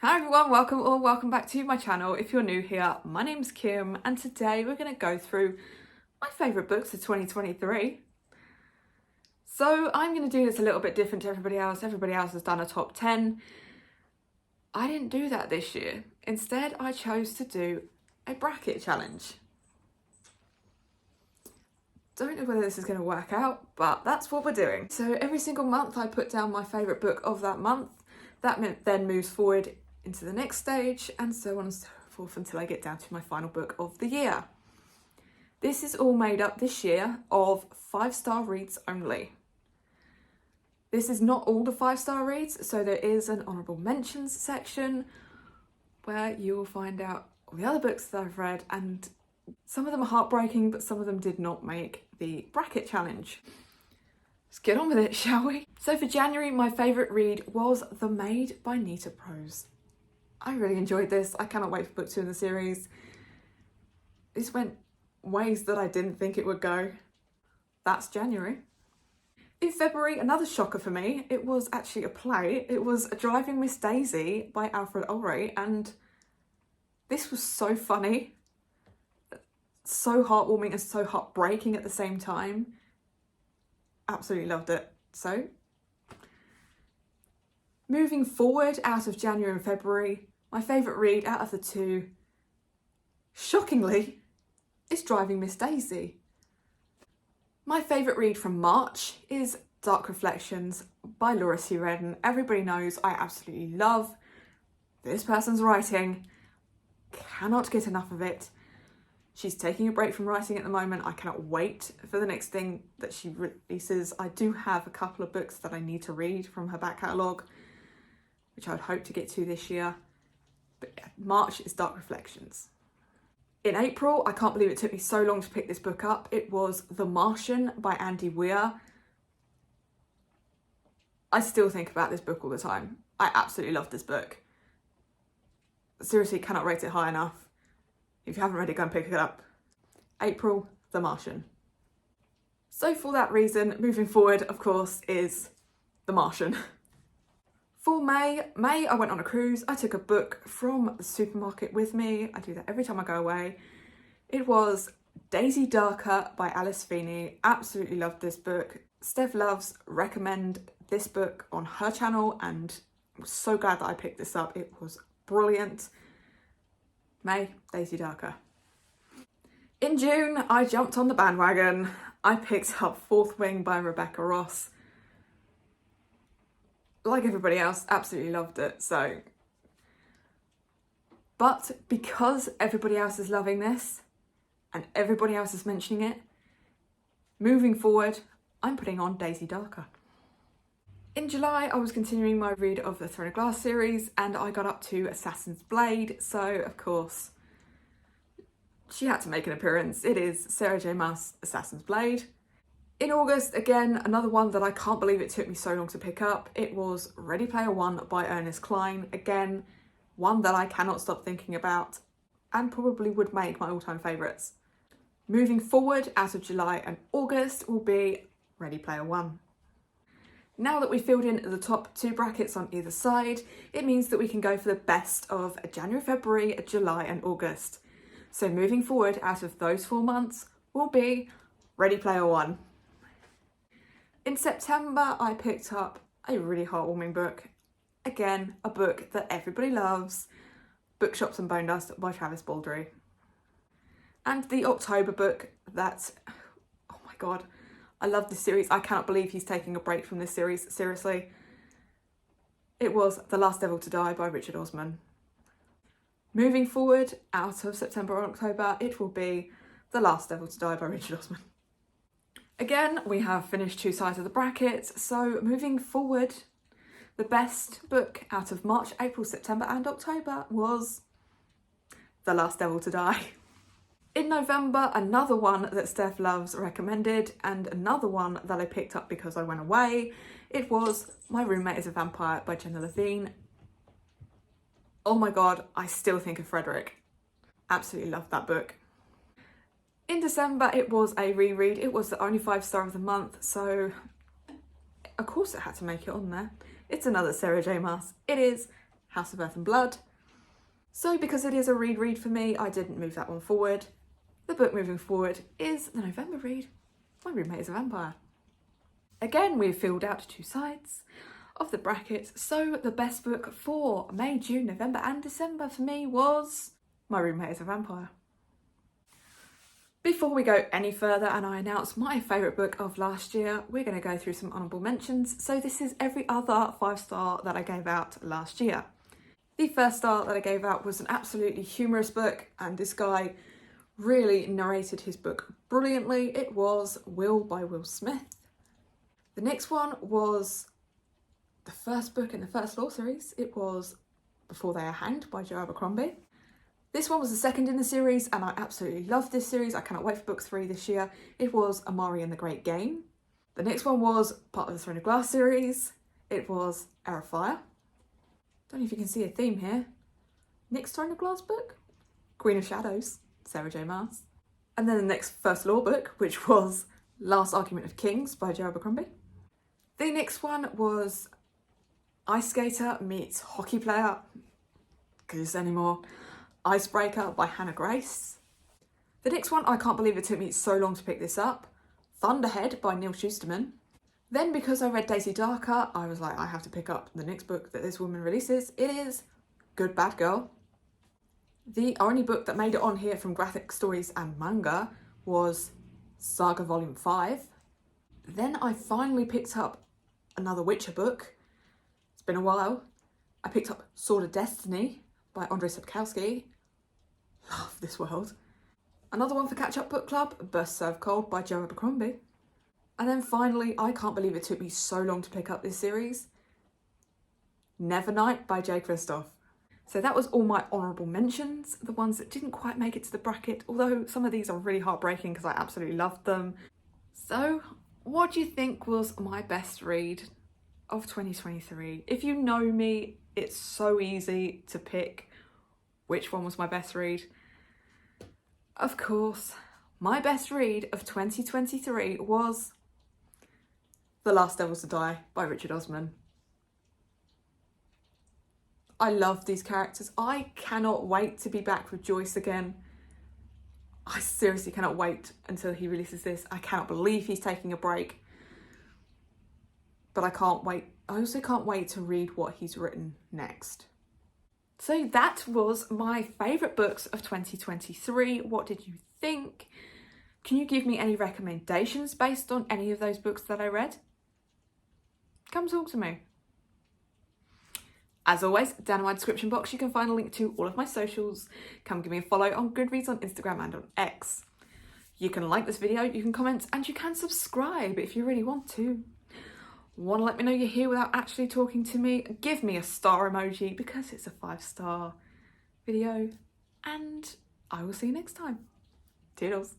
Hi everyone, welcome back to my channel. If you're new here, my name's Kim and today we're going to go through my favourite books of 2023. So I'm going to do this a little bit different to everybody else. Everybody else has done a top 10. I didn't do that this year. Instead, I chose to do a bracket challenge. Don't know whether this is going to work out, but that's what we're doing. So every single month I put down my favourite book of that month. That then moves forward into the next stage and so on and so forth until I get down to my final book of the year. This is all made up this year of 5-star reads only. This is not all the 5-star reads, so there is an honourable mentions section where you will find out all the other books that I've read, and some of them are heartbreaking, but some of them did not make the bracket challenge. Let's get on with it, shall we? So for January, my favourite read was The Maid by Nita Prose. I really enjoyed this. I cannot wait for book 2 in the series. This went ways that I didn't think it would go. That's January. In February, another shocker for me, it was actually a play. It was Driving Miss Daisy by Alfred Ulrey, and this was so funny, so heartwarming and so heartbreaking at the same time. Absolutely loved it. So, moving forward out of January and February, my favourite read out of the two, shockingly, is Driving Miss Daisy. My favourite read from March is Dark Reflections by Laura C. Redden. Everybody knows I absolutely love this person's writing. Cannot get enough of it. She's taking a break from writing at the moment. I cannot wait for the next thing that she releases. I do have a couple of books that I need to read from her back catalogue, which I would hope to get to this year. But yeah, March is Dark Reflections. In April, I can't believe it took me so long to pick this book up. It was The Martian by Andy Weir. I still think about this book all the time. I absolutely love this book. Seriously, cannot rate it high enough. If you haven't read it, go and pick it up. April, The Martian. So for that reason, moving forward, of course, is The Martian. For May, I went on a cruise. I took a book from the supermarket with me. I do that every time I go away. It was Daisy Darker by Alice Feeney. Absolutely loved this book. Steph Loves recommend this book on her channel and I'm so glad that I picked this up. It was brilliant. May, Daisy Darker. In June, I jumped on the bandwagon. I picked up Fourth Wing by Rebecca Ross. Like everybody else, absolutely loved it, so. But because everybody else is loving this and everybody else is mentioning it, moving forward, I'm putting on Daisy Darker. In July, I was continuing my read of the Throne of Glass series and I got up to Assassin's Blade, so of course, she had to make an appearance. It is Sarah J. Maas' Assassin's Blade. In August, again, another one that I can't believe it took me so long to pick up. It was Ready Player One by Ernest Cline. Again, one that I cannot stop thinking about and probably would make my all-time favourites. Moving forward out of July and August will be Ready Player One. Now that we've filled in the top 2 brackets on either side, it means that we can go for the best of January, February, July and August. So moving forward out of those 4 months will be Ready Player One. In September, I picked up a really heartwarming book. Again, a book that everybody loves, Bookshops and Bone Dust by Travis Baldree. And the October book that, oh my god, I love this series. I cannot believe he's taking a break from this series, seriously. It was The Last Devil to Die by Richard Osman. Moving forward out of September and October, it will be The Last Devil to Die by Richard Osman. Again, we have finished 2 sides of the bracket, so moving forward, the best book out of March, April, September and October was The Last Devil to Die. In November, another one that Steph Loves recommended and another one that I picked up because I went away, it was My Roommate is a Vampire by Jenna Levine. Oh my god, I still think of Frederick. Absolutely loved that book. In December, it was a reread. It was the only 5-star of the month, so of course it had to make it on there. It's another Sarah J. Maas. It is House of Earth and Blood. So because it is a read for me, I didn't move that one forward. The book moving forward is the November read, My Roommate is a Vampire. Again, we've filled out 2 sides of the brackets, so the best book for May, June, November and December for me was My Roommate is a Vampire. Before we go any further and I announce my favourite book of last year, we're going to go through some honourable mentions. So this is every other 5-star that I gave out last year. The first star that I gave out was an absolutely humorous book, and this guy really narrated his book brilliantly. It was Will by Will Smith. The next one was the first book in the First Law series. It was Before They Are Hanged by Joe Abercrombie. This one was the second in the series and I absolutely loved this series. I cannot wait for book 3 this year. It was Amari and the Great Game. The next one was part of the Throne of Glass series. It was Heir of Fire. Don't know if you can see a theme here. Next Throne of Glass book? Queen of Shadows, Sarah J Maas. And then the next First Law book, which was Last Argument of Kings by Joe Abercrombie. The next one was Ice Skater meets Hockey Player, can't use anymore, Icebreaker by Hannah Grace. The next one, I can't believe it took me so long to pick this up, Thunderhead by Neil Shusterman. Then because I read Daisy Darker, I was like, I have to pick up the next book that this woman releases. It is Good Bad Girl. The only book that made it on here from graphic stories and manga was Saga Volume 5. Then I finally picked up another Witcher book. It's been a while. I picked up Sword of Destiny by Andrzej Sapkowski. Love this world. Another one for Catch Up Book Club, Burst Serve Cold by Joe Abercrombie. And then finally, I can't believe it took me so long to pick up this series, Nevernight by Jay Kristoff. So that was all my honourable mentions, the ones that didn't quite make it to the bracket, although some of these are really heartbreaking because I absolutely loved them. So what do you think was my best read of 2023? If you know me, it's so easy to pick which one was my best read. Of course, my best read of 2023 was The Last Devils to Die by Richard Osman. I love these characters. I cannot wait to be back with Joyce again. I seriously cannot wait until he releases this. I cannot believe he's taking a break. But I can't wait. I also can't wait to read what he's written next. So that was my favourite books of 2023. What did you think? Can you give me any recommendations based on any of those books that I read? Come talk to me. As always, down in my description box you can find a link to all of my socials. Come give me a follow on Goodreads, on Instagram and on X. You can like this video, you can comment and you can subscribe if you really want to. Want to let me know you're here without actually talking to me? Give me a star emoji because it's a 5-star video. And I will see you next time. Toodles.